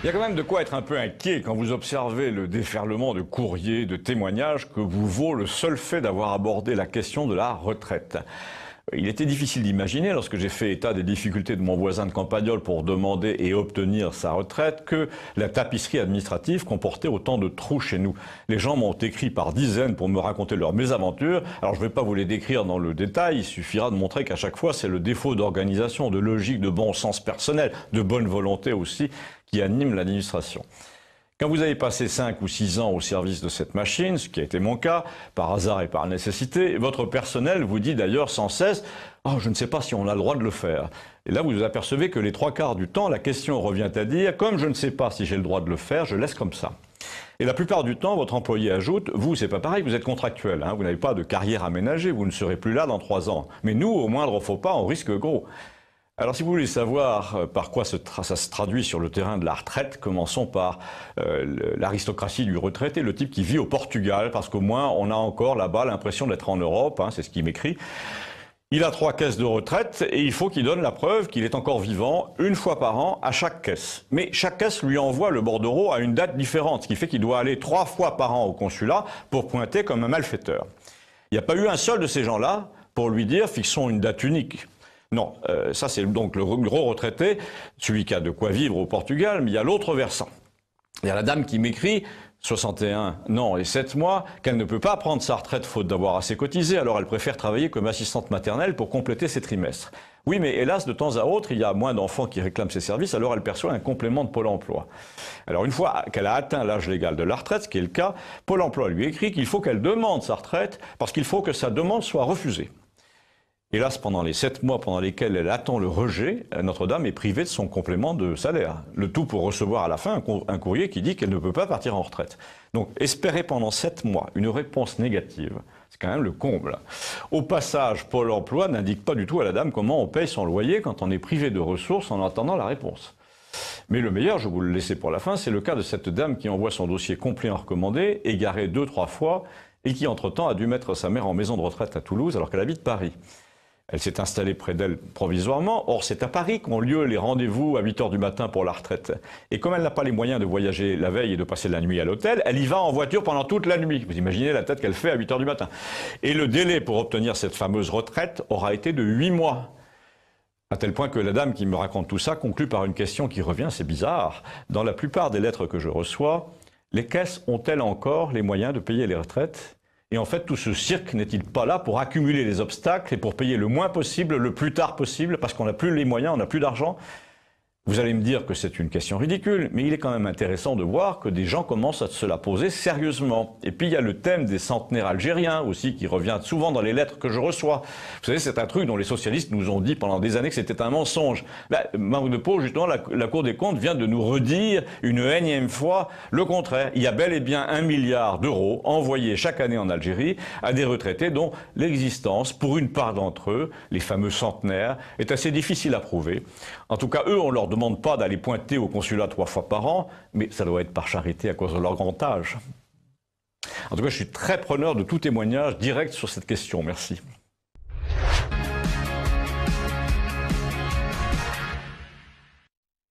Il y a quand même de quoi être un peu inquiet quand vous observez le déferlement de courriers, de témoignages que vous vaut le seul fait d'avoir abordé la question de la retraite. Il était difficile d'imaginer, lorsque j'ai fait état des difficultés de mon voisin de Campagnol pour demander et obtenir sa retraite, que la tapisserie administrative comportait autant de trous chez nous. Les gens m'ont écrit par dizaines pour me raconter leurs mésaventures. Alors je ne vais pas vous les décrire dans le détail, il suffira de montrer qu'à chaque fois c'est le défaut d'organisation, de logique, de bon sens personnel, de bonne volonté aussi, qui anime l'administration. Quand vous avez passé 5 ou 6 ans au service de cette machine, ce qui a été mon cas, par hasard et par nécessité, votre personnel vous dit d'ailleurs sans cesse « Oh, je ne sais pas si on a le droit de le faire ». Et là, vous vous apercevez que les 3/4 du temps, la question revient à dire « Comme je ne sais pas si j'ai le droit de le faire, je laisse comme ça ». Et la plupart du temps, votre employé ajoute « Vous, c'est pas pareil, vous êtes contractuel, hein, vous n'avez pas de carrière aménagée, vous ne serez plus là dans 3 ans. Mais nous, au moindre faux pas, on risque gros ». Alors si vous voulez savoir par quoi ça se traduit sur le terrain de la retraite, commençons par l'aristocratie du retraité, le type qui vit au Portugal, parce qu'au moins on a encore là-bas l'impression d'être en Europe, hein, c'est ce qu'il m'écrit. Il a 3 caisses de retraite et il faut qu'il donne la preuve qu'il est encore vivant une fois par an à chaque caisse. Mais chaque caisse lui envoie le bordereau à une date différente, ce qui fait qu'il doit aller 3 fois par an au consulat pour pointer comme un malfaiteur. Il n'y a pas eu un seul de ces gens-là pour lui dire « fixons une date unique ». Non, ça c'est donc le gros retraité, celui qui a de quoi vivre au Portugal, mais il y a l'autre versant. Il y a la dame qui m'écrit, 61 ans et 7 mois, qu'elle ne peut pas prendre sa retraite faute d'avoir assez cotisé, alors elle préfère travailler comme assistante maternelle pour compléter ses trimestres. Oui, mais hélas, de temps à autre, il y a moins d'enfants qui réclament ses services, alors elle perçoit un complément de Pôle emploi. Alors une fois qu'elle a atteint l'âge légal de la retraite, ce qui est le cas, Pôle emploi lui écrit qu'il faut qu'elle demande sa retraite parce qu'il faut que sa demande soit refusée. Hélas, pendant les 7 mois pendant lesquels elle attend le rejet, Notre-Dame est privée de son complément de salaire. Le tout pour recevoir à la fin un courrier qui dit qu'elle ne peut pas partir en retraite. Donc, espérer pendant 7 mois une réponse négative, c'est quand même le comble. Au passage, Pôle emploi n'indique pas du tout à la dame comment on paye son loyer quand on est privé de ressources en attendant la réponse. Mais le meilleur, je vous le laisse pour la fin, c'est le cas de cette dame qui envoie son dossier complet en recommandé, égaré 2-3 fois, et qui entre-temps a dû mettre sa mère en maison de retraite à Toulouse alors qu'elle habite Paris. Elle s'est installée près d'elle provisoirement. Or, c'est à Paris qu'ont lieu les rendez-vous à 8 h du matin pour la retraite. Et comme elle n'a pas les moyens de voyager la veille et de passer la nuit à l'hôtel, elle y va en voiture pendant toute la nuit. Vous imaginez la tête qu'elle fait à 8 h du matin. Et le délai pour obtenir cette fameuse retraite aura été de 8 mois. À tel point que la dame qui me raconte tout ça conclut par une question qui revient, c'est bizarre. Dans la plupart des lettres que je reçois, les caisses ont-elles encore les moyens de payer les retraites ? Et en fait, tout ce cirque n'est-il pas là pour accumuler les obstacles et pour payer le moins possible, le plus tard possible, parce qu'on n'a plus les moyens, on n'a plus d'argent? Vous allez me dire que c'est une question ridicule, mais il est quand même intéressant de voir que des gens commencent à se la poser sérieusement. Et puis il y a le thème des centenaires algériens aussi, qui revient souvent dans les lettres que je reçois. Vous savez, c'est un truc dont les socialistes nous ont dit pendant des années que c'était un mensonge. Manque de peau, justement, la Cour des comptes vient de nous redire une énième fois le contraire. Il y a bel et bien 1 milliard d'euros envoyés chaque année en Algérie à des retraités dont l'existence, pour une part d'entre eux, les fameux centenaires, est assez difficile à prouver. En tout cas, eux, on leur demande pas d'aller pointer au consulat 3 fois par an, mais ça doit être par charité à cause de leur grand âge. En tout cas, je suis très preneur de tout témoignage direct sur cette question. Merci.